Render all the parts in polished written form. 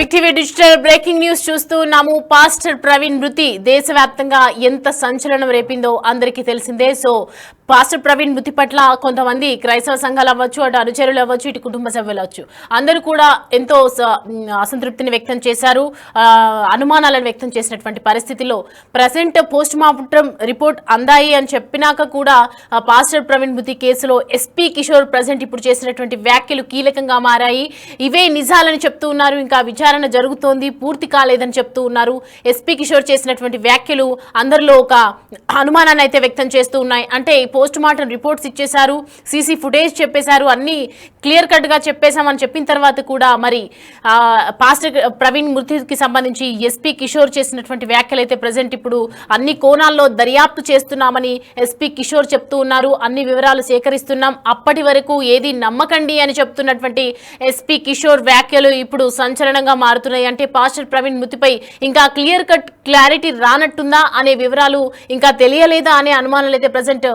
Big TV digital breaking news చూస్తూ ఉన్నాము. Pastor Praveen మృతి దేశవ్యాప్తంగా ఎంత సంచలనం రేపిందో అందరికీ తెలిసిందే. సో పాస్టర్ ప్రవీణ్ మృతి పట్ల కొంతమంది క్రైస్తవ సంఘాలు అవ్వచ్చు, అటు అనుచరులు అవ్వచ్చు, ఇటు కుటుంబ సభ్యులు అవ్వచ్చు, అందరూ కూడా ఎంతో అసంతృప్తిని వ్యక్తం చేశారు, అనుమానాలను వ్యక్తం చేసినటువంటి పరిస్థితిలో ప్రజెంట్ పోస్ట్ మార్టం రిపోర్ట్ అందాయి అని చెప్పినాక కూడా పాస్టర్ ప్రవీణ్ మృతి కేసులో ఎస్పీ కిషోర్ ప్రజెంట్ ఇప్పుడు చేసినటువంటి వ్యాఖ్యలు కీలకంగా మారాయి. ఇవే నిజాలని చెప్తూ ఉన్నారు. ఇంకా విచారణ జరుగుతోంది, పూర్తి కాలేదని చెప్తూ ఉన్నారు. ఎస్పీ కిషోర్ చేసినటువంటి వ్యాఖ్యలు అందరిలో ఒక అనుమానాన్ని అయితే వ్యక్తం చేస్తూ ఉన్నాయి. అంటే పోస్ట్ మార్టం రిపోర్ట్స్ ఇచ్చేశారు, సీసీ ఫుటేజ్ చెప్పేశారు, అన్ని క్లియర్ కట్ గా చెప్పేశామని చెప్పిన తర్వాత కూడా మరి పాస్టర్ ప్రవీణ్ మృతికి సంబంధించి ఎస్పీ కిషోర్ చేసినటువంటి వ్యాఖ్యలు అయితే ప్రజెంట్ ఇప్పుడు అన్ని కోణాల్లో దర్యాప్తు చేస్తున్నామని ఎస్పీ కిషోర్ చెప్తూ ఉన్నారు. అన్ని వివరాలు సేకరిస్తున్నాం, అప్పటి వరకు ఏది నమ్మకండి అని చెప్తున్నటువంటి ఎస్పీ కిషోర్ వ్యాఖ్యలు ఇప్పుడు సంచలనంగా మారుతున్నాయి. అంటే పాస్టర్ ప్రవీణ్ మృతిపై ఇంకా క్లియర్ కట్ క్లారిటీ రానట్టుందా అనే వివరాలు ఇంకా తెలియలేదా అనే అనుమానాలు అయితే ప్రజెంట్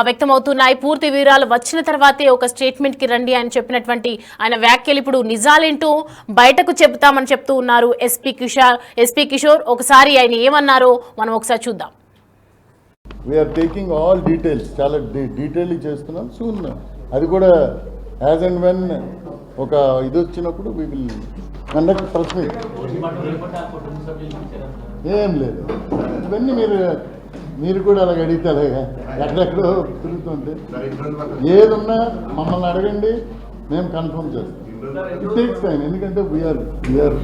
వ్యక్తమవుతున్నాయి. పూర్తి వివరాలు వచ్చిన తర్వాతే ఒక స్టేట్మెంట్ కి రండి అని చెప్పినటువంటి ఆయన వ్యాఖ్యలు ఇప్పుడు నిజాలేంటో బయటకు చెబుతామని చెప్తూ ఉన్నారు ఎస్పీ కిషోర్. ఒకసారి ఆయన ఏమన్నారో మనం ఒకసారి చూద్దాం. వీఆర్ టేకింగ్ ఆల్ డీటెయిల్స్, చాలా డీటెయిల్ చేస్తున్నాం. సూన్ అది కూడా యాజ్ అండ్ వెన్ ఒక ఇది వచ్చినప్పుడు we will conduct press meet. ఏం లేదు, ఇవన్నీ మీరు కూడా అలాగ అడిగితే అలాగా ఎక్కడెక్కడో తిరుగుతుంటే ఏదున్నా మమ్మల్ని అడగండి, మేము కన్ఫర్మ్ చేస్తాం. ఇట్ టేక్స్ టైం, ఎందుకంటే వీఆర్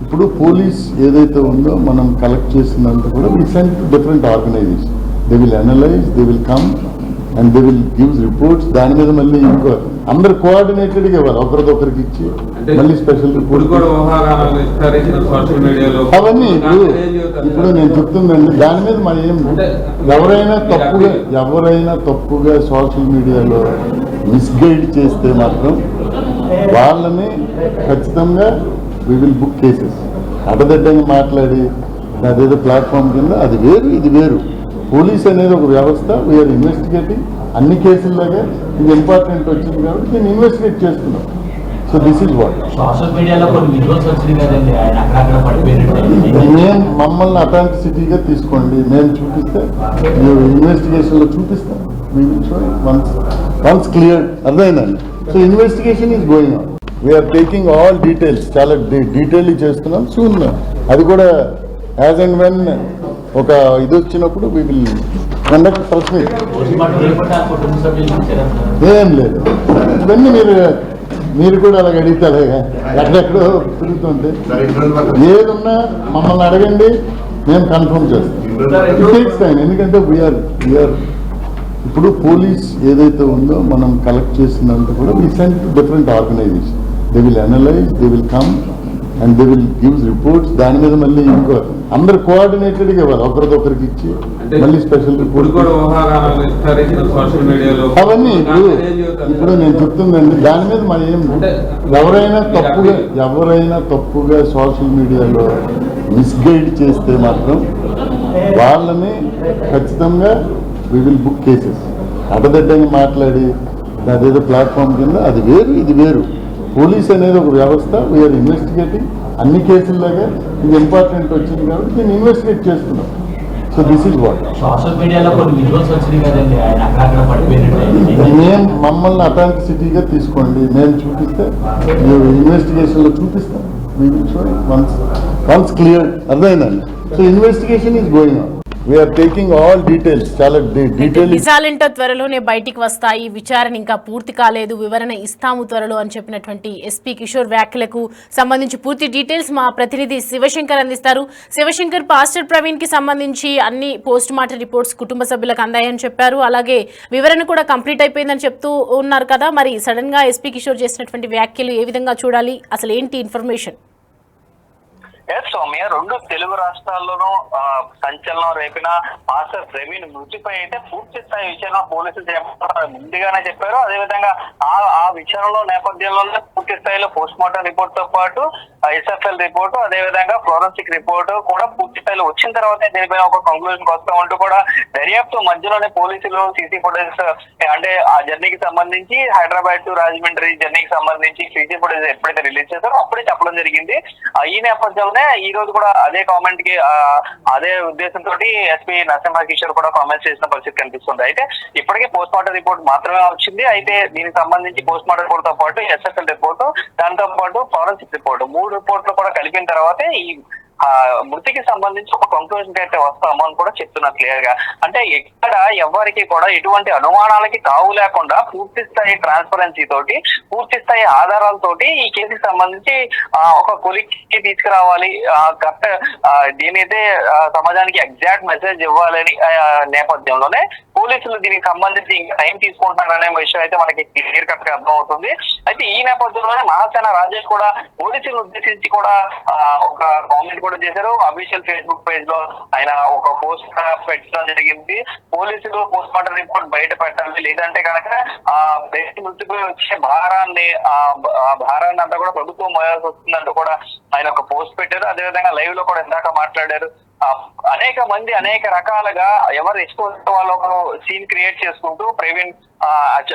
ఇప్పుడు పోలీస్ ఏదైతే ఉందో మనం కలెక్ట్ చేసినంత కూడా we send to different organisation. They will analyse, they will come and they will gives reports. దాని మీద మళ్ళీ ఇంకో అందరు కోఆర్డినేటెడ్గా ఇవ్వాలి, ఒకరికొకరికి ఇచ్చి మళ్ళీ స్పెషల్ రిపోర్ట్ అవన్నీ ఇప్పుడు నేను చెప్తుందండి. దాని మీద మరి ఏం ఎవరైనా తప్పుగా సోషల్ మీడియాలో మిస్గైడ్ చేస్తే మాత్రం వాళ్ళని ఖచ్చితంగా వి విల్ బుక్ కేసెస్. అడ్డదిడ్డంగా మాట్లాడి అదేదో ప్లాట్ఫామ్ కింద అది వేరు, ఇది వేరు. పోలీస్ అనేది ఒక వ్యవస్థ, వీఆర్ ఇన్వెస్టిగేటింగ్. అన్ని కేసుల్లాగా ఇది ఇంపార్టెంట్ వచ్చింది కాబట్టి నేను ఇన్వెస్టిగేట్ చేస్తున్నాను. So this is what. మేము మమ్మల్ని అథెంటిసిటీగా తీసుకోండి, మేము చూపిస్తే ఇన్వెస్టిగేషన్లో చూపిస్తాం. వన్స్ క్లియర్, అర్థమైందండి. So investigation is going on. We're taking all details, చాలా డీటెయిల్ చేస్తున్నాం. సూన్ అది కూడా యాజ్ అండ్ వెన్ ఒక ఇది వచ్చినప్పుడు we will conduct press meet. ఏం లేదు, ఇవన్నీ మీరు కూడా అలాగ అడిగితే అలాగా ఎక్కడెక్కడో తిరుగుతుంటే ఏదున్నా మమ్మల్ని అడగండి, మేము కన్ఫర్మ్ చేస్తాం. ఇట్ టేక్స్ టైం, ఎందుకంటే వీఆర్ ఇప్పుడు పోలీస్ ఏదైతే ఉందో మనం కలెక్ట్ చేసినంత కూడా we send to different organisation. They will analyse, they will come and they will gives reports. దాని మీద మళ్ళీ ఇంకో అందరు కోఆర్డినేటెడ్గా ఇవ్వాలి, ఒకరికొకరికి ఇచ్చి మళ్ళీ స్పెషల్ రిపోర్ట్ అవన్నీ ఇప్పుడు నేను చెప్తుందండి. దాని మీద మరి ఏం ఎవరైనా తప్పుగా సోషల్ మీడియాలో మిస్గైడ్ చేస్తే మాత్రం వాళ్ళని ఖచ్చితంగా వి విల్ బుక్ కేసెస్. అడ్డదిడ్డంగా మాట్లాడి అదేదో ప్లాట్ఫామ్ కింద అది వేరు, ఇది వేరు. పోలీస్ అనేది ఒక వ్యవస్థ, వీఆర్ ఇన్వెస్టిగేటింగ్. అన్ని కేసుల్లాగా ఇది ఇంపార్టెంట్ వచ్చింది కాబట్టి నేను ఇన్వెస్టిగేట్ చేస్తున్నాం. So this is what. మేము మమ్మల్ని అథెంటిసిటీగా తీసుకోండి, మేము చూపిస్తే ఇన్వెస్టిగేషన్లో చూపిస్తాం. వన్స్ క్లియర్, అర్థమైందండి. So investigation is going on. We're taking all details, చాలా డీటెయిల్. నిజాలేంటో త్వరలోనే బయటికి వస్తాయి, విచారణ ఇంకా పూర్తి కాలేదు, వివరణ ఇస్తాము త్వరలో అని చెప్పినటువంటి ఎస్పీ కిషోర్ వ్యాఖ్యలకు సంబంధించి పూర్తి డీటెయిల్స్ మా ప్రతినిధి శివశంకర్ అందిస్తారు. శివశంకర్, పాస్టర్ ప్రవీణ్ కి సంబంధించి అన్ని పోస్ట్ మార్టం రిపోర్ట్స్ కుటుంబ సభ్యులకు అందాయని చెప్పారు, అలాగే వివరణ కూడా కంప్లీట్ అయిపోయిందని చెప్తూ ఉన్నారు కదా. మరి సడన్ గా ఎస్పీ కిషోర్ చేసినటువంటి వ్యాఖ్యలు ఏ విధంగా చూడాలి, అసలు ఏంటి ఇన్ఫర్మేషన్? సౌమ్య, రెండు తెలుగు రాష్ట్రాల్లోనూ సంచలనం రేపిన మాస్టర్ ప్రవీణ్ మృతిపై అయితే పూర్తి స్థాయి విచారణ పోలీసులు ముందుగానే చెప్పారు. అదేవిధంగా ఆ విచారణలో నేపథ్యంలోనే పూర్తి స్థాయిలో పోస్ట్ మార్టం రిపోర్ట్ తో పాటు SFL రిపోర్టు, అదేవిధంగా ఫోరెన్సిక్ రిపోర్టు కూడా పూర్తి స్థాయిలో వచ్చిన తర్వాతే దీనిపైన ఒక కంక్లూజన్ వస్తామంటూ కూడా దర్యాప్తు మధ్యలోనే పోలీసులు సీసీ ఫుటేజ్ అంటే ఆ జర్నీకి సంబంధించి హైదరాబాద్ టు రాజమండ్రి జర్నీకి సంబంధించి సీసీ ఫుటేజ్ ఎప్పుడైతే రిలీజ్ చేశారో అప్పుడే చెప్పడం జరిగింది. ఈ నేపథ్యంలోనే ఈ రోజు కూడా అదే కామెంట్ కి అదే ఉద్దేశంతో ఎస్పీ నరసింహ కిషోర్ కూడా కామెంట్స్ చేసిన పరిస్థితి కనిపిస్తుంది. అయితే ఇప్పటికే పోస్ట్ మార్టం రిపోర్ట్ మాత్రమే వచ్చింది. అయితే దీనికి సంబంధించి పోస్ట్ మార్టం రిపోర్ట్ తో పాటు SFL రిపోర్టు, దాంతో పాటు ఫోరెన్సిక్ రిపోర్టు, 3 రిపోర్ట్లు కూడా కలిపిన తర్వాతే ఈ మృతికి సంబంధించి ఒక కంక్లూజన్ అయితే వస్తాము అని కూడా చెప్తున్నారు క్లియర్ గా. అంటే ఎక్కడ ఎవరికి కూడా ఎటువంటి అనుమానాలకి తావు లేకుండా పూర్తి స్థాయి ట్రాన్స్పరెన్సీ తోటి, పూర్తి స్థాయి ఆధారాలతోటి ఈ కేసుకి సంబంధించి ఒక కొలిక్కి తీసుకురావాలి, కరెక్ట్ దీనైతే సమాజానికి ఎగ్జాక్ట్ మెసేజ్ ఇవ్వాలని నేపథ్యంలోనే పోలీసులు దీనికి సంబంధించి ఇంకా టైం తీసుకుంటున్నారనే విషయం అయితే మనకి క్లియర్ కట్ గా అర్థం అవుతుంది. అయితే ఈ నేపథ్యంలోనే మహాసేన రాజేష్ కూడా పోలీసులను ఉద్దేశించి కూడా ఒక కామెంట్ కూడా చేశారు. అఫీషియల్ ఫేస్బుక్ పేజ్ లో ఆయన ఒక పోస్ట్ పెట్టడం జరిగింది. పోలీసులు పోస్ట్ మార్టం రిపోర్ట్ బయట పెట్టాలి, లేదంటే కనుక మృతిపై వచ్చే భారాన్ని అంతా కూడా ప్రభుత్వం మోయాల్సి వస్తుందంటూ కూడా ఆయన ఒక పోస్ట్ పెట్టారు. అదేవిధంగా లైవ్ లో కూడా ఇందాక మాట్లాడారు. అనేక మంది అనేక రకాలుగా ఎవరు ఎక్స్పోజ్ వాళ్ళు ఒక సీన్ క్రియేట్ చేసుకుంటూ ప్రవీణ్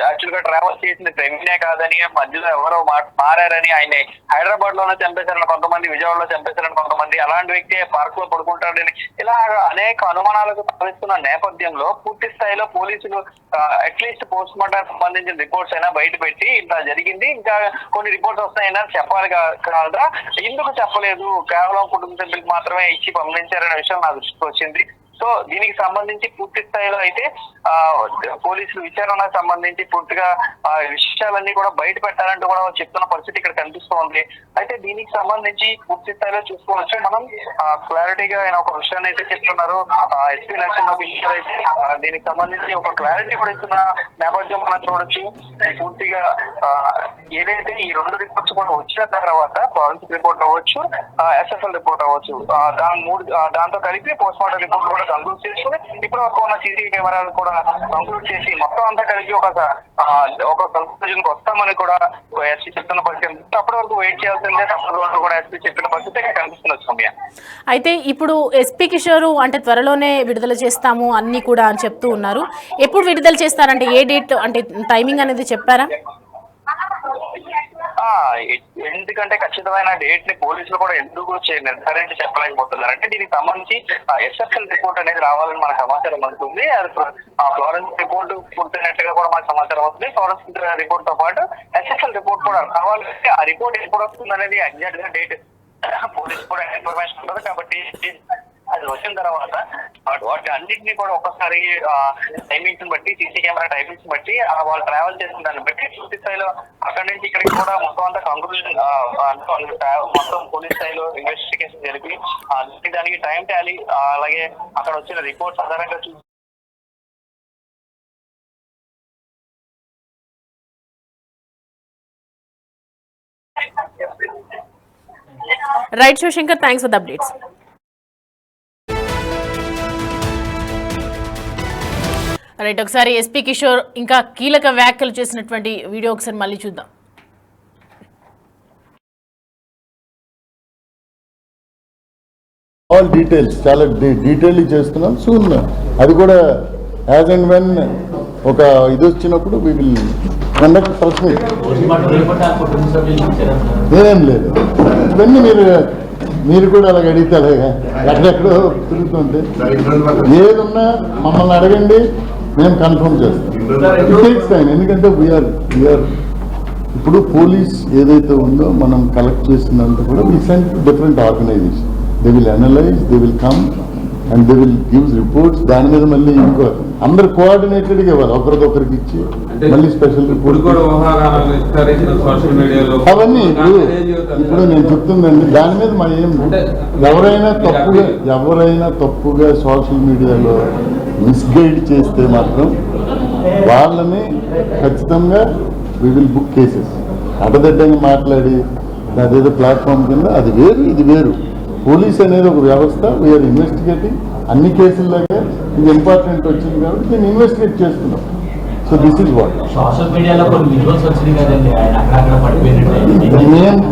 యాక్చువల్ గా ట్రావెల్ చేసింది ప్రవీణే కాదని, మధ్యలో ఎవరో మారారని, ఆయన హైదరాబాద్ లోనే చంపేశారని కొంతమంది, విజయవాడలో చంపేశారని కొంతమంది, అలాంటి వ్యక్తి పార్క్ లో పడుకుంటాడని, ఇలా అనేక అనుమానాలకు తరలిస్తున్న నేపథ్యంలో పూర్తి స్థాయిలో పోలీసులు అట్లీస్ట్ పోస్ట్ మార్టం సంబంధించిన రిపోర్ట్స్ అయినా బయట పెట్టి ఇంత జరిగింది, ఇంకా కొన్ని రిపోర్ట్స్ వస్తాయని చెప్పాలి కాదా, ఎందుకు చెప్పలేదు, కేవలం కుటుంబ సభ్యులకు మాత్రమే ఇచ్చి పంపించారనే విషయం నా దృష్టికి వచ్చింది. సో దీనికి సంబంధించి పూర్తి స్థాయిలో అయితే పోలీసులు విచారణకు సంబంధించి పూర్తిగా విషయాలన్నీ కూడా బయట పెట్టాలంటూ కూడా చెప్తున్న పరిస్థితి ఇక్కడ కనిపిస్తోంది. అయితే దీనికి సంబంధించి పూర్తి స్థాయిలో చూసుకోవచ్చు మనం క్లారిటీగా ఆయన ఒక విషయాన్ని అయితే చెప్తున్నారు. ఎస్పీ నరసింహ కిషోర్ అయితే దీనికి సంబంధించి ఒక క్లారిటీ కూడా ఇస్తున్న నేపథ్యం మనం చూడొచ్చు. పూర్తిగా ఏదైతే ఈ 2 రిపోర్ట్స్ కూడా వచ్చిన తర్వాత ఫోరెన్సిక్ రిపోర్ట్ అవ్వచ్చు, SFL రిపోర్ట్ అవ్వచ్చు, దాంతో కలిపి పోస్ట్ మార్టం రిపోర్ట్ కూడా కంక్లూడ్ చేసుకుని ఇప్పుడు ఉన్న సీసీ కెమెరాలు కూడా కంక్లూడ్ చేసి మొత్తం అంతా కలిపి ఒక కంక్లూజన్ వస్తామని కూడా ఎస్పీ చెప్తున్న పరిస్థితి. అప్పటి వరకు వెయిట్ చేయాల్సిందే, తప్పదు కూడా ఎస్పీ చెప్పిన పరిస్థితి కనిపిస్తున్న సమయం. అయితే ఇప్పుడు ఎస్పీ కిషోర్ అంటే త్వరలోనే విడుదల చేస్తాము అన్ని కూడా అని చెప్తూ ఉన్నారు. ఎప్పుడు విడుదల చేస్తారంటే ఏ డేట్ అంటే టైమింగ్ అనేది చెప్పారా? ఎందుకంటే ఖచ్చితమైన డేట్ ని పోలీసులు కూడా ఎందుకు నిర్ధారించి చెప్పలేకపోతున్నారు అంటే దీనికి సంబంధించి SFL రిపోర్ట్ అనేది రావాలని మనకు సమాచారం అందుతుంది. అది ఫ్లోరెన్స్ రిపోర్ట్ పూర్తయినట్టుగా కూడా మనకు సమాచారం అవుతుంది. ఫ్లోరెన్స్ రిపోర్ట్ తో పాటు SFL రిపోర్ట్ కూడా కావాలంటే ఆ రిపోర్ట్ ఎప్పుడు వస్తుంది అనేది ఎగ్జాక్ట్ గా డేట్ పోలీసు కూడా ఇన్ఫర్మేషన్ ఉంటుంది. కాబట్టి అది వచ్చిన తర్వాత వాటి అన్నింటినీ కూడా ఒక్కసారి టైమింగ్స్ బట్టి, సీసీ కెమెరా టైమింగ్స్ బట్టి, వాళ్ళు ట్రావెల్ చేసిన దాన్ని బట్టి పూర్తి స్థాయిలో అక్కడి నుంచి ఇక్కడికి కూడా మొత్తం అంతా కంక్లూజన్ మొత్తం పోలీస్ స్థాయిలో ఇన్వెస్టిగేషన్ జరిపి దానికి టైం టాలీ అలాగే అక్కడ వచ్చిన రిపోర్ట్స్ ఆధారంగా చూసి right Shivashankar, thanks for the updates. Right, ఒకసారి ఎస్పీ కిషోర్ ఇంకా కీలక వ్యాఖ్యలు చేసినటువంటి వీడియో ఒకసారి మళ్ళీ చూద్దాం. ఆల్ డీటెయిల్స్ చాలా డీటెయిల్ చేస్తున్నాం. సూన్ అది కూడా యాజ్ అండ్ వెన్ ఒక ఇది వచ్చినప్పుడు we will conduct press meet. ఏం లేదు, ఇవన్నీ మీరు కూడా అలాగ అడిగితే అలాగా ఎక్కడెక్కడో తిరుగుతుంటే ఏదున్నా మమ్మల్ని అడగండి, మేము కన్ఫర్మ్ చేస్తాం. ఇట్ టేక్స్ టైం, ఎందుకంటే వీఆర్ ఇప్పుడు పోలీస్ ఏదైతే ఉందో మనం కలెక్ట్ చేసినంత కూడా we send different organisation. They will analyse, they will come and they will gives reports. దాని మీద మళ్ళీ ఇంకో అందరు కోఆర్డినేటెడ్గా ఇవ్వాలి, ఒకరికొకరికి ఇచ్చి మళ్ళీ స్పెషల్ రిపోర్ట్ అవన్నీ. ఇప్పుడు నేను చెప్తుందండి, దాని మీద మా ఏం ఎవరైనా తప్పుగా సోషల్ మీడియాలో మిస్గైడ్ చేస్తే మాత్రం వాళ్ళని ఖచ్చితంగా వి విల్ బుక్ కేసెస్. అడ్డదిడ్డంగా మాట్లాడి అదేదో ప్లాట్ఫామ్ కింద అది వేరు ఇది వేరు. పోలీస్ అనేది ఒక వ్యవస్థ, వీఆర్ ఇన్వెస్టిగేటింగ్. అన్ని కేసుల్లాగా ఇది ఇంపార్టెంట్ వచ్చింది కాబట్టి దీన్ని ఇన్వెస్టిగేట్ చేస్తున్నాం. So this is what social మీడియాలో కొన్ని విజువల్స్ వచ్చింది కదండి, ఆయన అక్కడక్కడ పడిపోయినట్టు. నేను